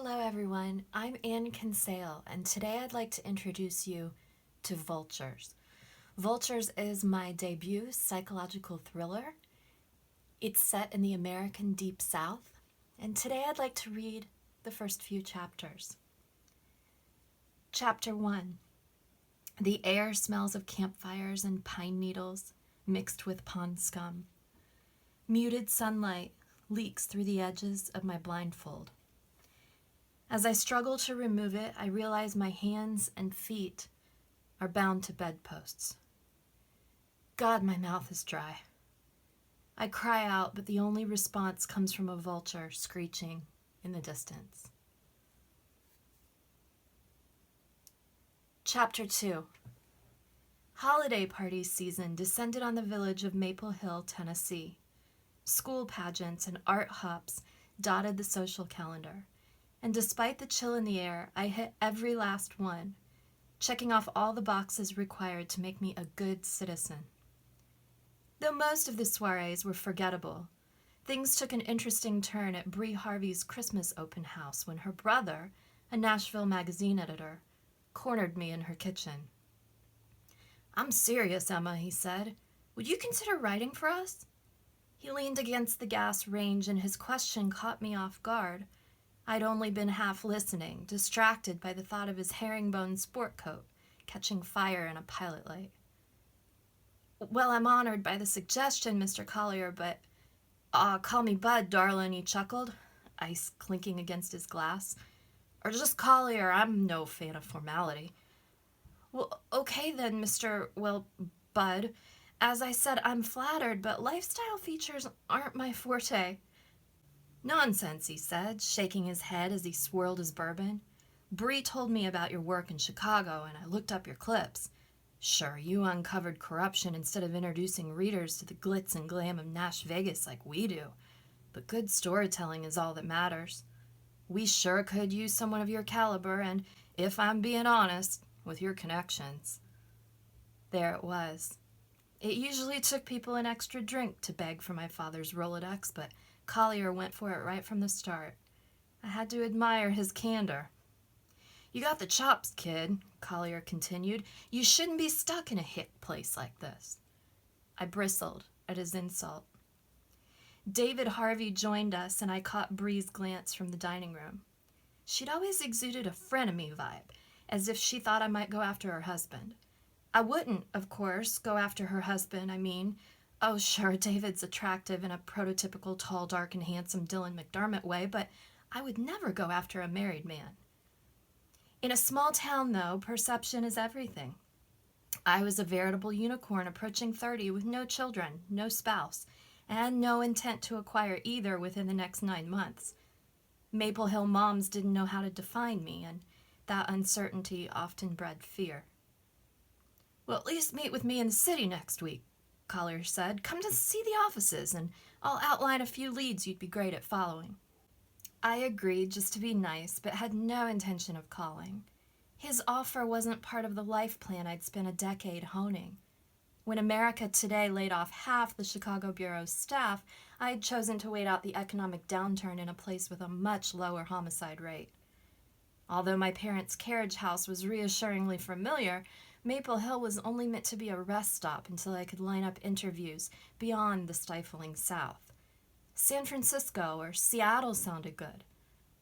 Hello everyone, I'm Anne Kinsale, and today I'd like to introduce you to Vultures. Vultures is my debut psychological thriller. It's set in the American Deep South, and today I'd like to read the first few chapters. Chapter 1. The air smells of campfires and pine needles mixed with pond scum. Muted sunlight leaks through the edges of my blindfold. As I struggle to remove it, I realize my hands and feet are bound to bedposts. God, my mouth is dry. I cry out, but the only response comes from a vulture screeching in the distance. Chapter 2. Holiday party season descended on the village of Maple Hill, Tennessee. School pageants and art hops dotted the social calendar. And despite the chill in the air, I hit every last one, checking off all the boxes required to make me a good citizen. Though most of the soirees were forgettable, things took an interesting turn at Bree Harvey's Christmas open house when her brother, a Nashville magazine editor, cornered me in her kitchen. "I'm serious, Emma," he said. "Would you consider writing for us?" He leaned against the gas range and his question caught me off guard. I'd only been half listening, distracted by the thought of his herringbone sport coat catching fire in a pilot light. "Well, I'm honored by the suggestion, Mr. Collier, but call me Bud, darlin'," he chuckled, ice clinking against his glass. "Or just Collier, I'm no fan of formality." "Well, okay then, Bud. As I said, I'm flattered, but lifestyle features aren't my forte." "Nonsense," he said, shaking his head as he swirled his bourbon. "Bree told me about your work in Chicago, and I looked up your clips. Sure, you uncovered corruption instead of introducing readers to the glitz and glam of Nash Vegas like we do. But good storytelling is all that matters. We sure could use someone of your caliber, and, if I'm being honest, with your connections." There it was. It usually took people an extra drink to beg for my father's Rolodex, but Collier went for it right from the start. I had to admire his candor. "You got the chops, kid," Collier continued. "You shouldn't be stuck in a hick place like this." I bristled at his insult. David Harvey joined us, and I caught Bree's glance from the dining room. She'd always exuded a frenemy vibe, as if she thought I might go after her husband. I wouldn't, of course, go after her husband, Oh, sure, David's attractive in a prototypical tall, dark, and handsome Dylan McDermott way, but I would never go after a married man. In a small town, though, perception is everything. I was a veritable unicorn approaching 30 with no children, no spouse, and no intent to acquire either within the next 9 months. Maple Hill moms didn't know how to define me, and that uncertainty often bred fear. "Well, at least meet with me in the city next week," Collier said. "Come to see the offices, and I'll outline a few leads you'd be great at following." I agreed just to be nice, but had no intention of calling. His offer wasn't part of the life plan I'd spent a decade honing. When America Today laid off half the Chicago Bureau's staff, I had chosen to wait out the economic downturn in a place with a much lower homicide rate. Although my parents' carriage house was reassuringly familiar, Maple Hill was only meant to be a rest stop until I could line up interviews beyond the stifling South. San Francisco or Seattle sounded good.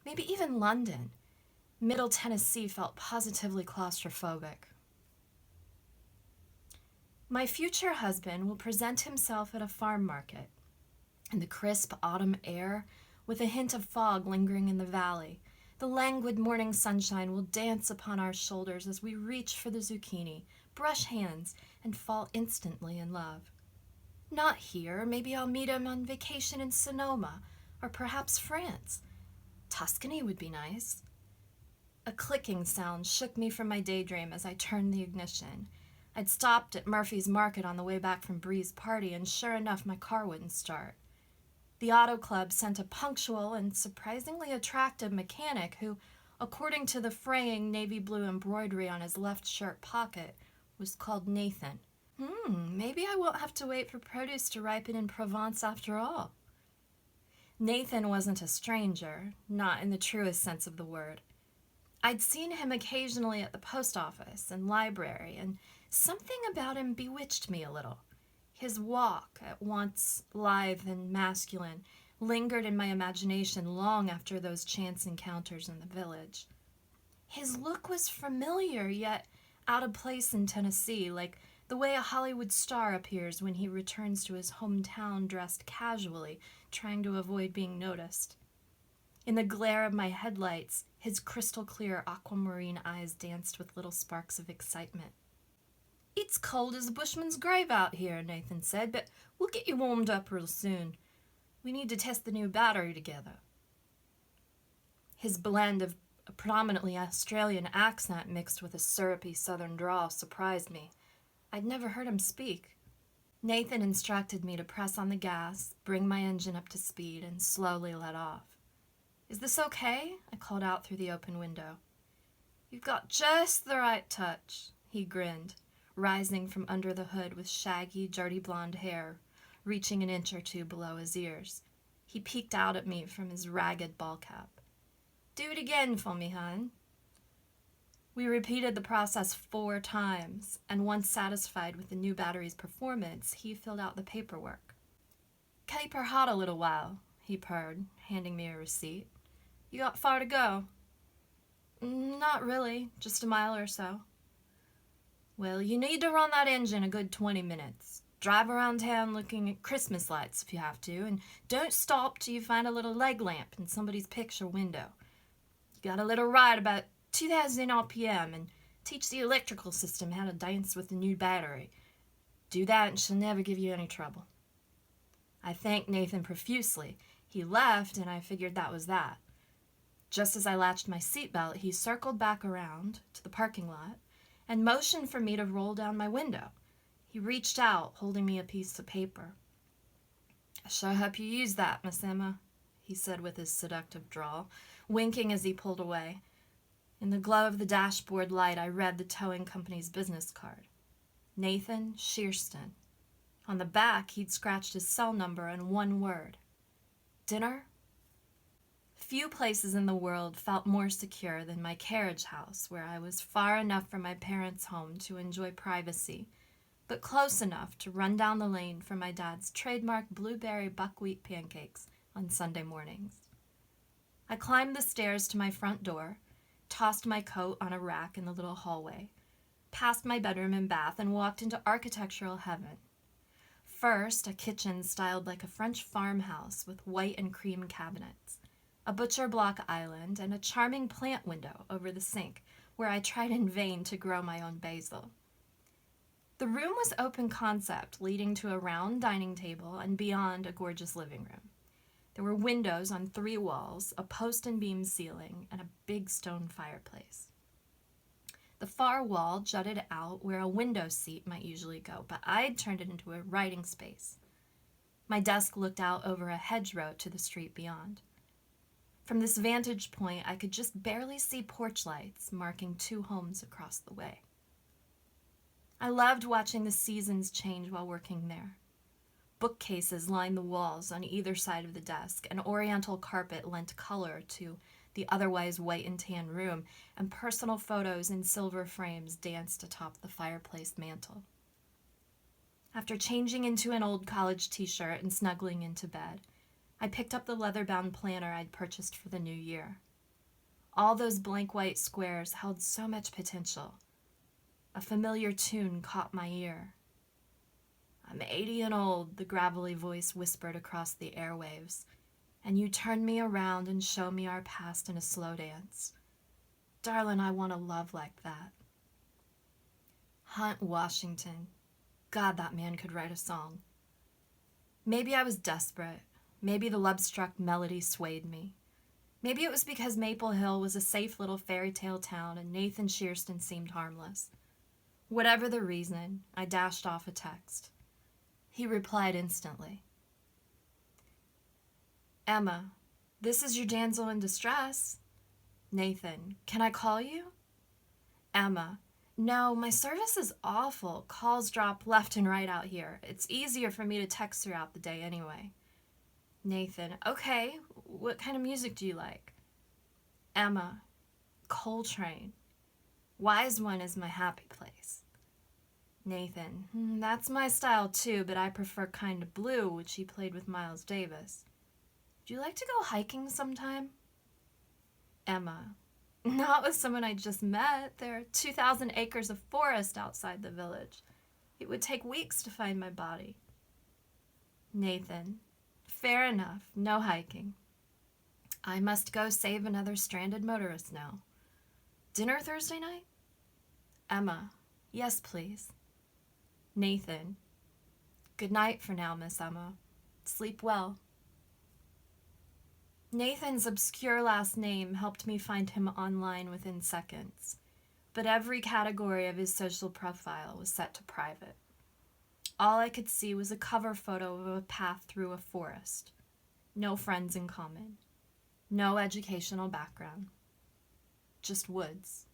Maybe even London. Middle Tennessee felt positively claustrophobic. My future husband will present himself at a farm market. In the crisp autumn air, with a hint of fog lingering in the valley, the languid morning sunshine will dance upon our shoulders as we reach for the zucchini, brush hands, and fall instantly in love. Not here. Maybe I'll meet him on vacation in Sonoma, or perhaps France. Tuscany would be nice. A clicking sound shook me from my daydream as I turned the ignition. I'd stopped at Murphy's Market on the way back from Bree's party, and sure enough, my car wouldn't start. The auto club sent a punctual and surprisingly attractive mechanic who, according to the fraying navy blue embroidery on his left shirt pocket, was called Nathan. Maybe I won't have to wait for produce to ripen in Provence after all. Nathan wasn't a stranger, not in the truest sense of the word. I'd seen him occasionally at the post office and library, and something about him bewitched me a little. His walk, at once lithe and masculine, lingered in my imagination long after those chance encounters in the village. His look was familiar, yet out of place in Tennessee, like the way a Hollywood star appears when he returns to his hometown dressed casually, trying to avoid being noticed. In the glare of my headlights, his crystal-clear aquamarine eyes danced with little sparks of excitement. "It's cold as a bushman's grave out here," Nathan said, "but we'll get you warmed up real soon. We need to test the new battery together." His blend of a predominantly Australian accent mixed with a syrupy southern drawl surprised me. I'd never heard him speak. Nathan instructed me to press on the gas, bring my engine up to speed, and slowly let off. "Is this okay?" I called out through the open window. "You've got just the right touch," he grinned, rising from under the hood with shaggy, dirty blonde hair, reaching an inch or two below his ears. He peeked out at me from his ragged ball cap. "Do it again for me, hon." We repeated the process 4 times, and once satisfied with the new battery's performance, he filled out the paperwork. "Keep her hot a little while," he purred, handing me a receipt. "You got far to go?" "Not really, just a mile or so." "Well, you need to run that engine a good 20 minutes. Drive around town looking at Christmas lights if you have to, and don't stop till you find a little leg lamp in somebody's picture window. You gotta let her ride about 2,000 RPM and teach the electrical system how to dance with the new battery. Do that and she'll never give you any trouble." I thanked Nathan profusely. He left, and I figured that was that. Just as I latched my seatbelt, he circled back around to the parking lot and motioned for me to roll down my window. He reached out, holding me a piece of paper. "I sure hope you use that, Miss Emma," he said with his seductive drawl, winking as he pulled away. In the glow of the dashboard light, I read the towing company's business card. Nathan Shearston. On the back, he'd scratched his cell number and 1 word. Dinner? Few places in the world felt more secure than my carriage house, where I was far enough from my parents' home to enjoy privacy, but close enough to run down the lane for my dad's trademark blueberry buckwheat pancakes on Sunday mornings. I climbed the stairs to my front door, tossed my coat on a rack in the little hallway, passed my bedroom and bath, and walked into architectural heaven. First, a kitchen styled like a French farmhouse with white and cream cabinets, a butcher block island, and a charming plant window over the sink where I tried in vain to grow my own basil. The room was open concept, leading to a round dining table and beyond a gorgeous living room. There were windows on 3 walls, a post and beam ceiling, and a big stone fireplace. The far wall jutted out where a window seat might usually go, but I'd turned it into a writing space. My desk looked out over a hedgerow to the street beyond. From this vantage point, I could just barely see porch lights marking 2 homes across the way. I loved watching the seasons change while working there. Bookcases lined the walls on either side of the desk, an oriental carpet lent color to the otherwise white and tan room, and personal photos in silver frames danced atop the fireplace mantel. After changing into an old college t-shirt and snuggling into bed, I picked up the leather-bound planner I'd purchased for the new year. All those blank white squares held so much potential. A familiar tune caught my ear. "I'm 80 and old," the gravelly voice whispered across the airwaves, "and you turn me around and show me our past in a slow dance. Darling, I want a love like that." Hunt Washington. God, that man could write a song. Maybe I was desperate. Maybe the love-struck melody swayed me. Maybe it was because Maple Hill was a safe little fairy tale town and Nathan Shearston seemed harmless. Whatever the reason, I dashed off a text. He replied instantly. "Emma, this is your damsel in distress." Nathan, "Can I call you?" Emma, "No, my service is awful. Calls drop left and right out here. It's easier for me to text throughout the day anyway." Nathan, okay, what kind of music do you like? Emma, Coltrane. Wise One is my happy place. Nathan, that's my style too, but I prefer Kinda Blue, which he played with Miles Davis. Would you like to go hiking sometime? Emma, not with someone I just met. There are 2,000 acres of forest outside the village. It would take weeks to find my body. Nathan, fair enough, no hiking. I must go save another stranded motorist now. Dinner Thursday night? Emma, yes, please. Nathan, good night for now, Miss Emma. Sleep well. Nathan's obscure last name helped me find him online within seconds, but every category of his social profile was set to private. All I could see was a cover photo of a path through a forest. No friends in common. No educational background. Just woods.